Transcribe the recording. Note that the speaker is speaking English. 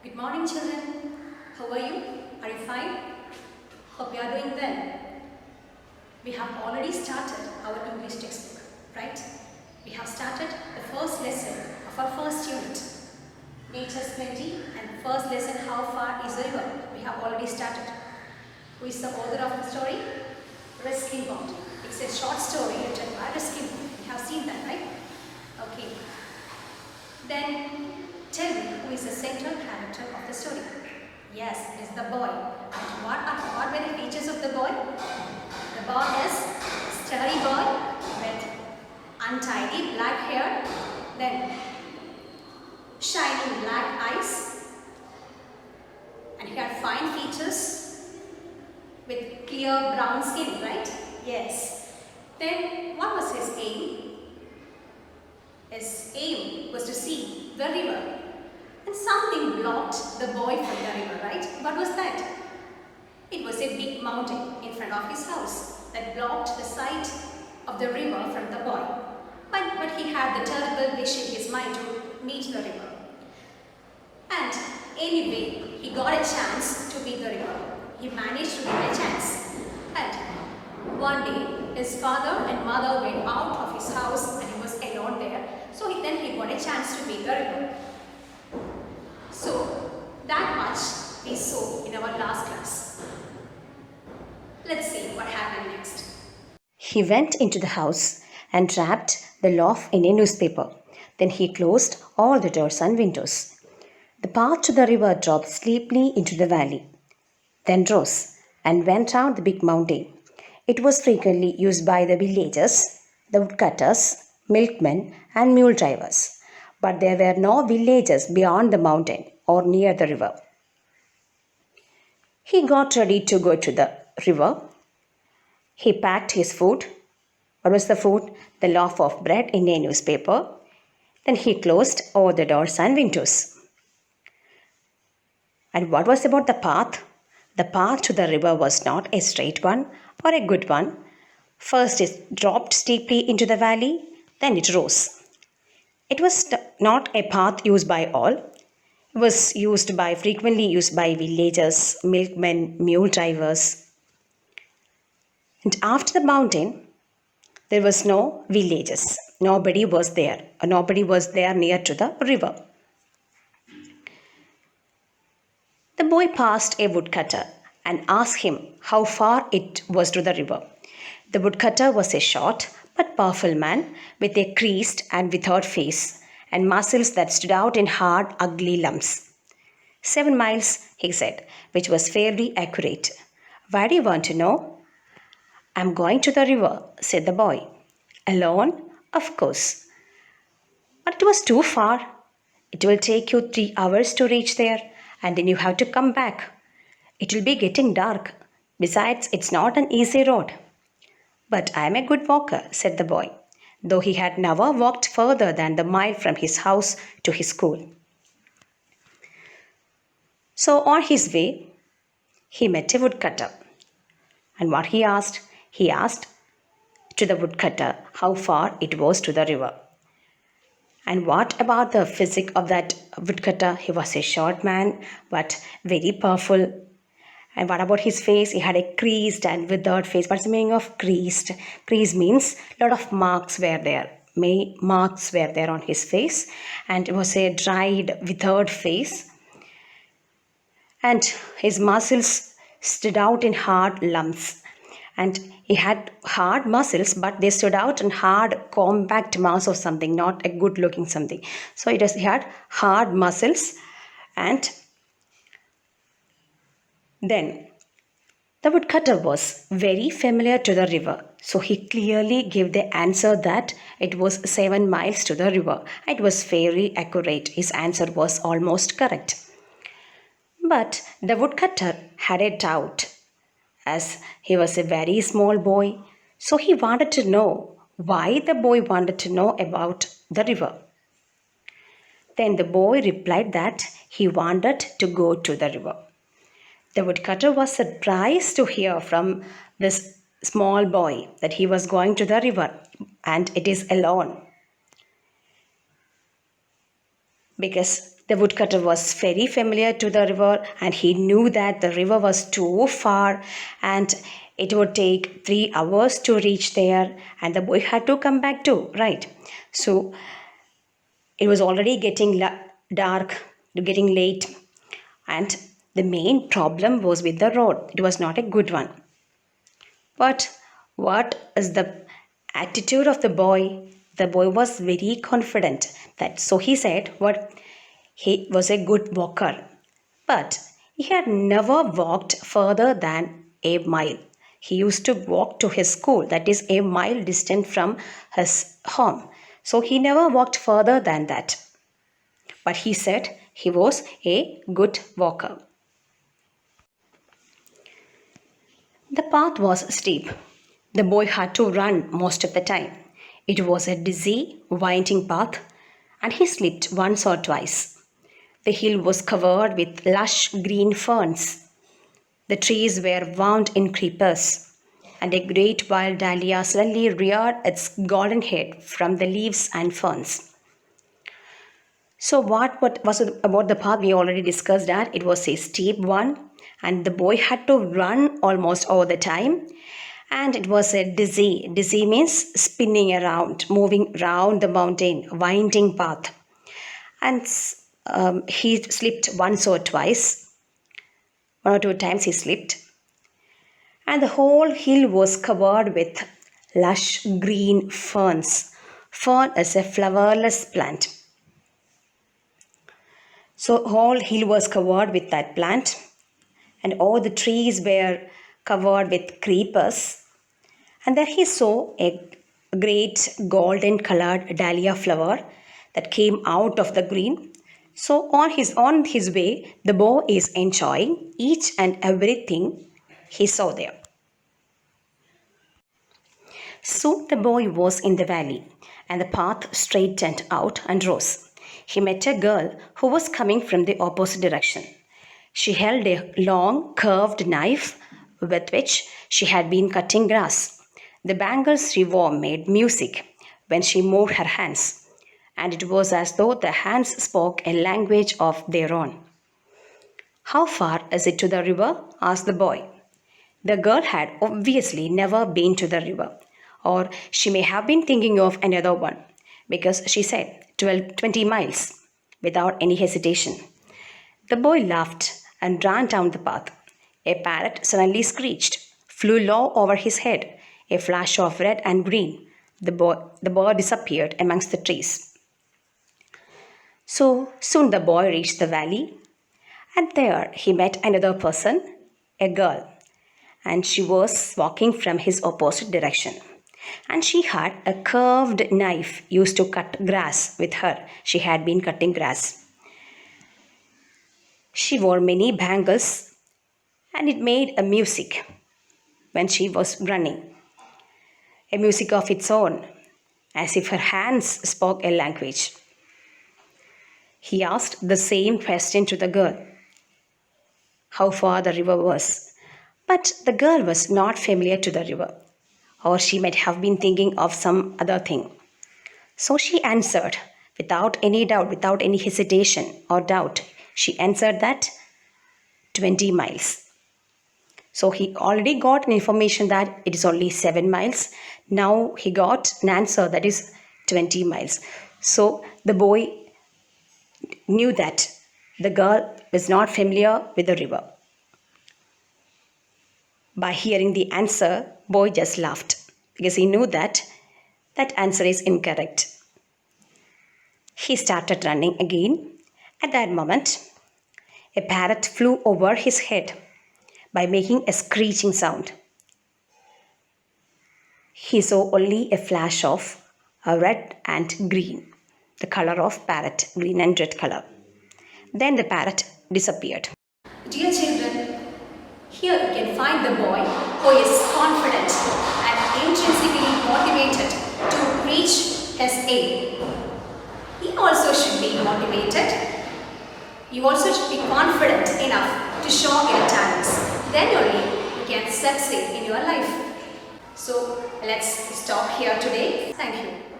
Good morning, children. How are you? Are you fine? Hope you are doing well. We have already started our English textbook, right? We have started the first lesson of our first unit, Nature's Plenty, and the first lesson, How Far is the River? We have already started. Who is the author of the story? Ruskin Bond. It's a short story written by Ruskin Bond. We have seen that, right? Okay. Then tell me, who is the central character of the story? Yes, it is the boy. And what were the features of the boy? The boy is sturdy boy with untidy black hair, then shining black eyes, and he had fine features with clear brown skin, right? Yes. Then what was his aim? His aim was to see the river, and something blocked the boy from the river, right? What was that? It was a big mountain in front of his house that blocked the sight of the river from the boy. But he had the terrible wish in his mind to meet the river. And anyway, he got a chance to meet the river. He managed to get a chance. And one day, his father and mother went out of his house and he was alone there. So then he got a chance to meet the river. So that much we saw in our last class. Let's see what happened next. He went into the house and wrapped the loaf in a newspaper. Then he closed all the doors and windows. The path to the river dropped steeply into the valley, then rose and went down the big mountain. It was frequently used by the villagers, the woodcutters, milkmen, and mule drivers. But there were no villages beyond the mountain or near the river. He got ready to go to the river. He packed his food. What was the food? The loaf of bread in a newspaper. Then he closed all the doors and windows. And what was about the path? The path to the river was not a straight one or a good one. First it dropped steeply into the valley, then it rose. It was not a path used by all. It was frequently used by villagers, milkmen, mule drivers. And after the mountain, there was no villages. Nobody was there. Nobody was there near to the river. The boy passed a woodcutter and asked him how far it was to the river. The woodcutter was a short but powerful man with a creased and withered face and muscles that stood out in hard, ugly lumps. 7 miles, he said, which was fairly accurate. Why do you want to know? I'm going to the river, said the boy. Alone? Of course. But it was too far. It will take you 3 hours to reach there, and then you have to come back. It will be getting dark. Besides, it's not an easy road. But I am a good walker, said the boy, though he had never walked further than the mile from his house to his school. So on his way, he met a woodcutter. And what he asked? He asked to the woodcutter how far it was to the river. And what about the physique of that woodcutter? He was a short man, but very powerful. And what about his face? He had a creased and withered face. What's the meaning of creased? Creased means a lot of marks were there. Marks were there on his face. And it was a dried, withered face. And his muscles stood out in hard lumps. And he had hard muscles, but they stood out in hard, compact mass or something, not a good looking something. So he had hard muscles. And then the woodcutter was very familiar to the river. So he clearly gave the answer that it was 7 miles to the river. It was very accurate. His answer was almost correct. But the woodcutter had a doubt, as he was a very small boy. So he wanted to know why the boy wanted to know about the river. Then the boy replied that he wanted to go to the river. The woodcutter was surprised to hear from this small boy that he was going to the river and it is alone. Because The woodcutter was very familiar to the river and he knew that the river was too far and it would take 3 hours to reach there and the boy had to come back too, right? So it was already getting dark, getting late, and the main problem was with the road. It was not a good one. But what is the attitude of the boy? The boy was very confident that so he said what he was a good walker, but he had never walked further than a mile. He used to walk to his school, that is a mile distant from his home. So he never walked further than that. But he said he was a good walker. The path was steep. The boy had to run most of the time. It was a dizzy, winding path, and he slipped once or twice. The hill was covered with lush green ferns. The trees were wound in creepers, and a great wild dahlia suddenly reared its golden head from the leaves and ferns. So what was it about the path? We already discussed that it was a steep one and the boy had to run almost all the time and it was a dizzy. Dizzy means spinning around, moving round the mountain, winding path. And he slipped once or twice. 1 or 2 times he slipped. And the whole hill was covered with lush green ferns. Fern is a flowerless plant. So whole hill was covered with that plant and all the trees were covered with creepers. And there he saw a great golden colored dahlia flower that came out of the green. So on his way, the boy is enjoying each and everything he saw there. Soon the boy was in the valley and the path straightened out and rose. He met a girl who was coming from the opposite direction. She held a long, curved knife with which she had been cutting grass. The bangles she wore made music when she moved her hands, and it was as though the hands spoke a language of their own. "How far is it to the river?" asked the boy. The girl had obviously never been to the river, or she may have been thinking of another one, because she said 20 miles without any hesitation. The boy laughed and ran down the path. A parrot suddenly screeched, flew low over his head, a flash of red and green. The bird disappeared amongst the trees. So soon the boy reached the valley, and there he met another person, a girl, and she was walking from his opposite direction. And she had a curved knife used to cut grass with her. She had been cutting grass. She wore many bangles and it made a music when she was running. A music of its own, as if her hands spoke a language. He asked the same question to the girl, how far the river was. But the girl was not familiar to the river, or she might have been thinking of some other thing. So she answered without any doubt, without any hesitation or doubt. She answered that 20 miles. So he already got an information that it is only 7 miles. Now he got an answer that is 20 miles. So the boy knew that the girl was not familiar with the river. By hearing the answer, boy just laughed because he knew that that answer is incorrect. He started running again. At that moment, a parrot flew over his head by making a screeching sound. He saw only a flash of red and green, the color of parrot, green and red color. Then the parrot disappeared. Dear children, here you can find the boy who is confident and intrinsically motivated to reach his aim. He also should be motivated. You also should be confident enough to show your talents. Then only you can succeed in your life. So let's stop here today. Thank you.